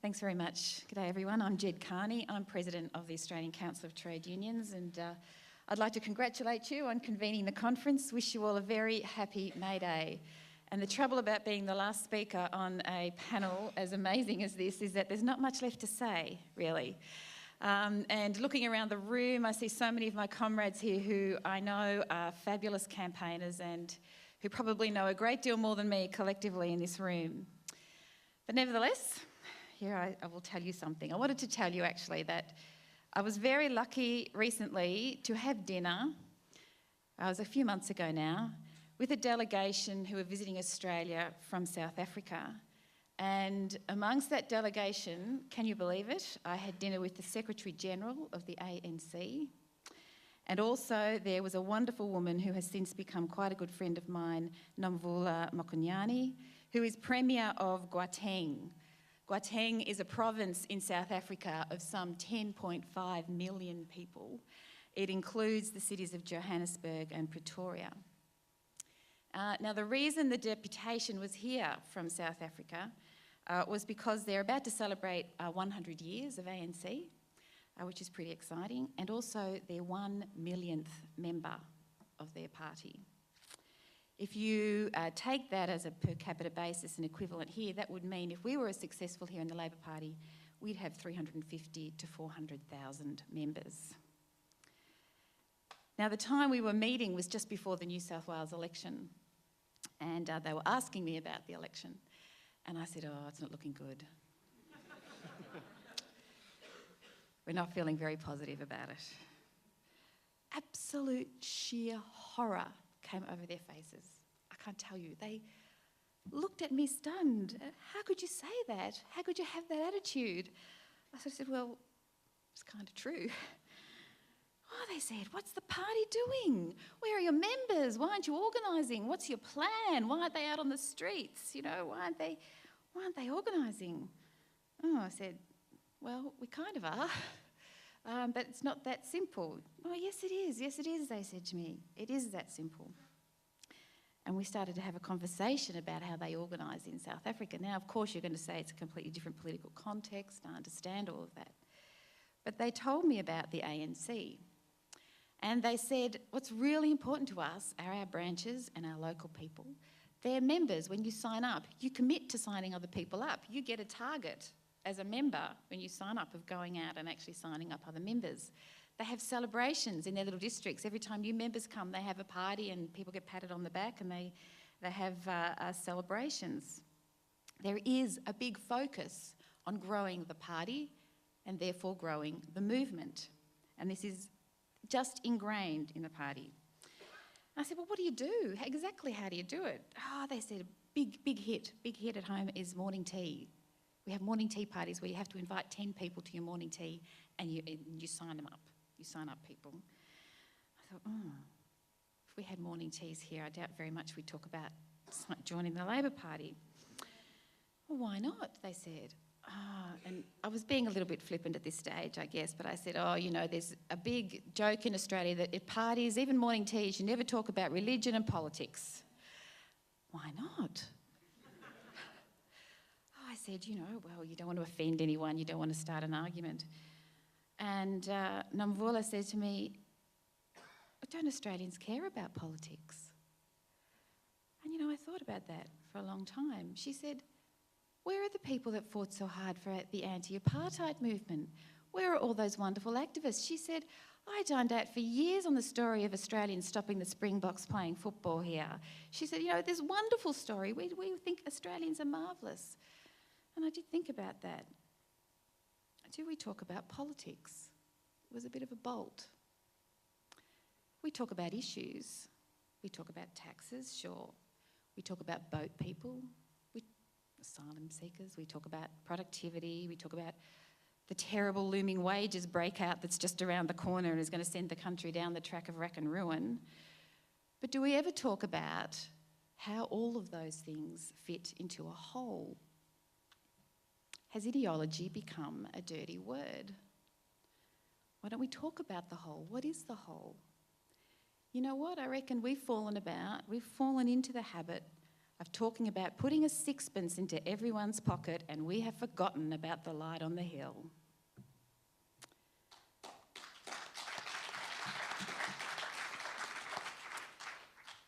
Thanks very much. G'day everyone, I'm Ged Kearney. I'm President of the Australian Council of Trade Unions, and I'd like to congratulate you on convening the conference. Wish you all a very happy May Day. And the trouble about being the last speaker on a panel as amazing as this is that there's not much left to say, really. And looking around the room, I see so many of my comrades here who I know are fabulous campaigners and who probably know a great deal more than me collectively in this room. But nevertheless, here I will tell you something. I wanted to tell you actually that I was very lucky recently to have dinner, it was a few months ago now, with a delegation who were visiting Australia from South Africa. And amongst that delegation, can you believe it, I had dinner with the Secretary-General of the ANC. And also there was a wonderful woman who has since become quite a good friend of mine, Nomvula Mokunyane, who is Premier of Gauteng. Gauteng is a province in South Africa of some 10.5 million people. It includes the cities of Johannesburg and Pretoria. Now, the reason the deputation was here from South Africa was because they're about to celebrate 100 years of ANC, which is pretty exciting, and also their 1 millionth member of their party. If you take that as a per capita basis and equivalent here, that would mean if we were as successful here in the Labor Party, we'd have 350 to 400,000 members. Now, the time we were meeting was just before the New South Wales election, and they were asking me about the election, and I said, oh, it's not looking good. We're not feeling very positive about it. Absolute sheer horror came over their faces. I can't tell you. They looked at me stunned. How could you say that? How could you have that attitude? I said, well, it's kind of true. Oh, they said, what's the party doing? Where are your members? Why aren't you organising? What's your plan? Why aren't they out on the streets? You know, why aren't they organising? Oh, I said, well, we kind of are. But it's not that simple. Oh, yes, it is. Yes, it is, they said to me. It is that simple. And we started to have a conversation about how they organise in South Africa. Now, of course, you're going to say it's a completely different political context. I understand all of that. But they told me about the ANC. And they said, what's really important to us are our branches and our local people. Their members, when you sign up, you commit to signing other people up. You get a target as a member when you sign up of going out and actually signing up other members. They have celebrations in their little districts. Every time new members come, they have a party and people get patted on the back and they have celebrations. There is a big focus on growing the party and therefore growing the movement. And this is just ingrained in the party. I said, well, what do you do? Exactly how do you do it? Oh, they said, big hit at home is morning tea. We have morning tea parties where you have to invite 10 people to your morning tea and you sign them up. You sign up people. I thought, if we had morning teas here, I doubt very much we'd talk about joining the Labor Party. Well, why not? They said. And I was being a little bit flippant at this stage, I guess, but I said, you know, there's a big joke in Australia that at parties, even morning teas, you never talk about religion and politics. Why not? I said, you know, well, you don't want to offend anyone, you don't want to start an argument. And Nomvula said to me, don't Australians care about politics? And, you know, I thought about that for a long time. She said, where are the people that fought so hard for the anti-apartheid movement? Where are all those wonderful activists? She said, I dined out for years on the story of Australians stopping the Springboks playing football here. She said, you know, this wonderful story. We think Australians are marvellous. And I did think about that. Do we talk about politics? It was a bit of a bolt. We talk about issues. We talk about taxes, sure. We talk about boat people, asylum seekers. We talk about productivity. We talk about the terrible looming wages breakout that's just around the corner and is going to send the country down the track of wreck and ruin. But do we ever talk about how all of those things fit into a whole? Has ideology become a dirty word? Why don't we talk about the whole? What is the whole? You know what? I reckon we've fallen into the habit of talking about putting a sixpence into everyone's pocket, and we have forgotten about the light on the hill.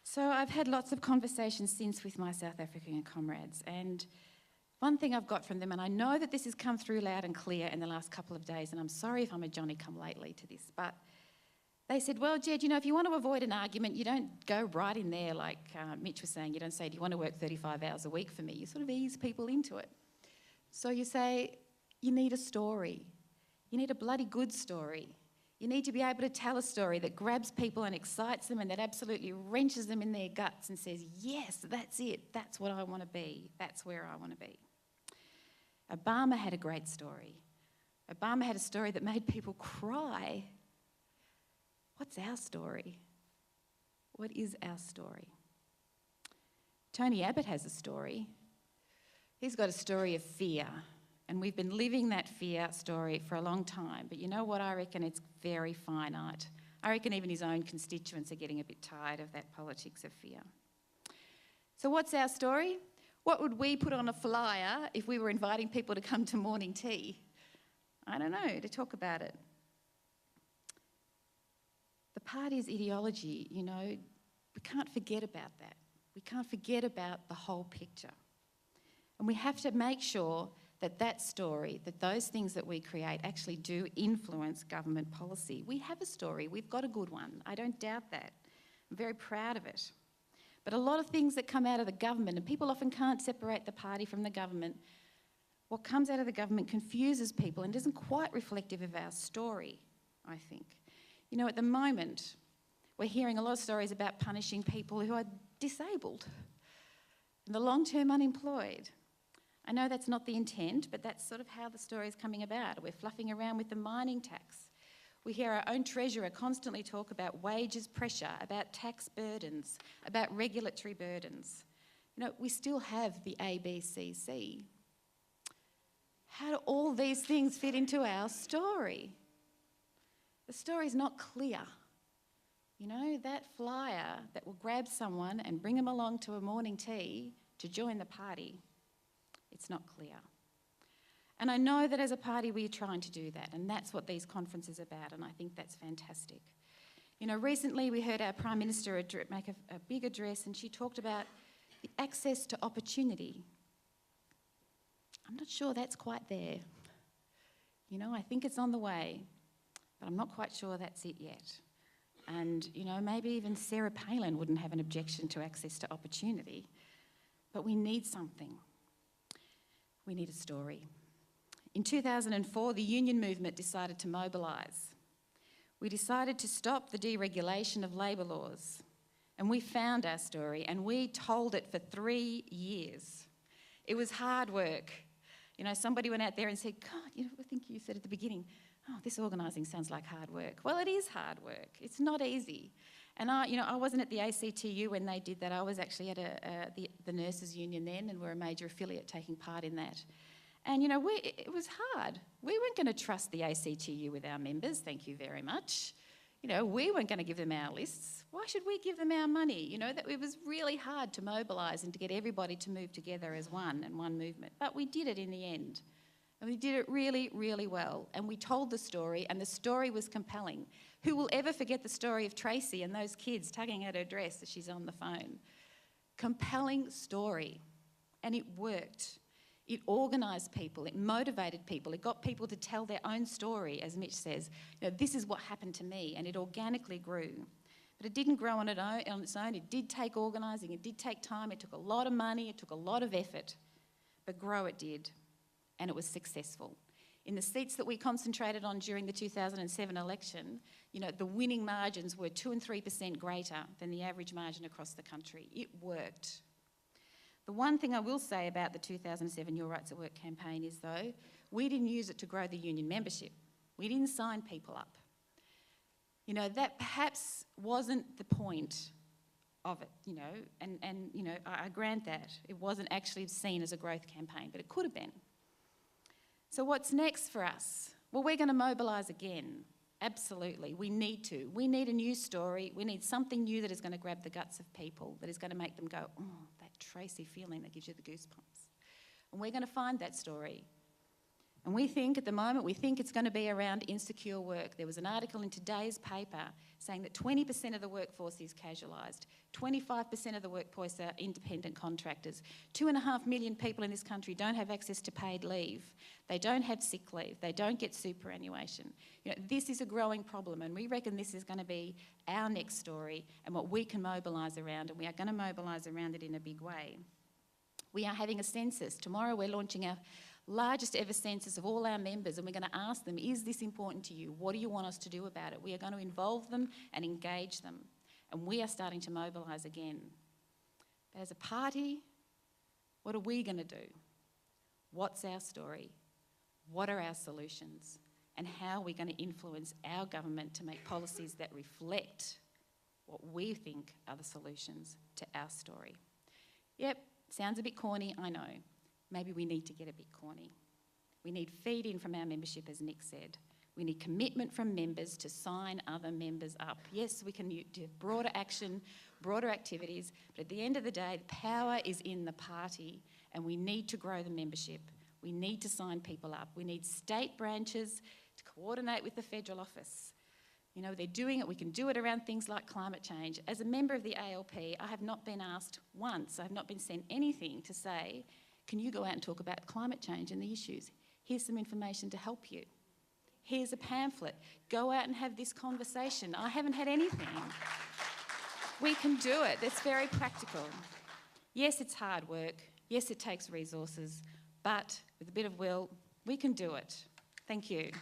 So I've had lots of conversations since with my South African comrades, and one thing I've got from them, and I know that this has come through loud and clear in the last couple of days, and I'm sorry if I'm a Johnny-come-lately to this, but they said, well, Ged, if you want to avoid an argument, you don't go right in there like Mitch was saying. You don't say, do you want to work 35 hours a week for me? You sort of ease people into it. So you say, you need a story. You need a bloody good story. You need to be able to tell a story that grabs people and excites them and that absolutely wrenches them in their guts and says, yes, that's it. That's what I want to be. That's where I want to be. Obama had a great story. Obama had a story that made people cry. What's our story? What is our story? Tony Abbott has a story. He's got a story of fear, and we've been living that fear story for a long time. But you know what? I reckon it's very finite. I reckon even his own constituents are getting a bit tired of that politics of fear. So what's our story? What would we put on a flyer if we were inviting people to come to morning tea? I don't know, to talk about it. The party's ideology, we can't forget about that. We can't forget about the whole picture. And we have to make sure that that story, that those things that we create actually do influence government policy. We have a story. We've got a good one. I don't doubt that. I'm very proud of it. But a lot of things that come out of the government, and people often can't separate the party from the government, what comes out of the government confuses people and isn't quite reflective of our story, I think. At the moment, we're hearing a lot of stories about punishing people who are disabled and the long-term unemployed. I know that's not the intent, but that's sort of how the story is coming about. We're fluffing around with the mining tax. We hear our own treasurer constantly talk about wages pressure, about tax burdens, about regulatory burdens. We still have the ABCC. How do all these things fit into our story? The story's not clear. That flyer that will grab someone and bring them along to a morning tea to join the party, it's not clear. And I know that as a party we're trying to do that, and that's what these conferences are about, and I think that's fantastic. Recently we heard our Prime Minister make a big address, and she talked about the access to opportunity. I'm not sure that's quite there. I think it's on the way, but I'm not quite sure that's it yet. And, maybe even Sarah Palin wouldn't have an objection to access to opportunity, but we need something. We need a story. In 2004, the union movement decided to mobilise. We decided to stop the deregulation of labour laws, and we found our story, and we told it for 3 years. It was hard work. Somebody went out there and said, God, I think you said at the beginning, oh, this organising sounds like hard work. Well, it is hard work. It's not easy. And I wasn't at the ACTU when they did that. I was actually at the nurses' union then, and we're a major affiliate taking part in that. And, it was hard. We weren't going to trust the ACTU with our members, thank you very much. We weren't going to give them our lists. Why should we give them our money? That it was really hard to mobilise and to get everybody to move together as one and one movement. But we did it in the end. And we did it really, really well. And we told the story, and the story was compelling. Who will ever forget the story of Tracy and those kids tugging at her dress as she's on the phone? Compelling story. And it worked. It organised people, it motivated people, it got people to tell their own story, as Mitch says. This is what happened to me, and it organically grew. But it didn't grow on its own. It did take organising, it did take time, it took a lot of money, it took a lot of effort. But grow it did, and it was successful. In the seats that we concentrated on during the 2007 election, the winning margins were 2 and 3% greater than the average margin across the country. It worked. The one thing I will say about the 2007 Your Rights at Work campaign is, though, we didn't use it to grow the union membership. We didn't sign people up. That perhaps wasn't the point of it, and I grant that. It wasn't actually seen as a growth campaign, but it could have been. So what's next for us? Well, we're going to mobilise again. Absolutely, we need to. We need a new story. We need something new that is going to grab the guts of people, that is going to make them go, oh, that Tracy feeling that gives you the goosebumps. And we're going to find that story. And we think, at the moment, it's going to be around insecure work. There was an article in today's paper saying that 20% of the workforce is casualised, 25% of the workforce are independent contractors, 2.5 million people in this country don't have access to paid leave, they don't have sick leave, they don't get superannuation. You know, this is a growing problem, and we reckon this is going to be our next story and what we can mobilise around, and we are going to mobilise around it in a big way. We are having a census. Tomorrow we're launching our largest ever census of all our members, and we're going to ask them, is this important to you? What do you want us to do about it? We are going to involve them and engage them, and we are starting to mobilise again. But as a party, what are we going to do? What's our story? What are our solutions? And how are we going to influence our government to make policies that reflect what we think are the solutions to our story? Yep, sounds a bit corny, I know. Maybe we need to get a bit corny. We need feed-in from our membership, as Nick said. We need commitment from members to sign other members up. Yes, we can do broader action, broader activities, but at the end of the day, the power is in the party, and we need to grow the membership. We need to sign people up. We need state branches to coordinate with the federal office. You know, they're doing it. We can do it around things like climate change. As a member of the ALP, I have not been asked once, I have not been sent anything to say, can you go out and talk about climate change and the issues? Here's some information to help you. Here's a pamphlet. Go out and have this conversation. I haven't had anything. We can do it. It's very practical. Yes, it's hard work. Yes, it takes resources. But with a bit of will, we can do it. Thank you.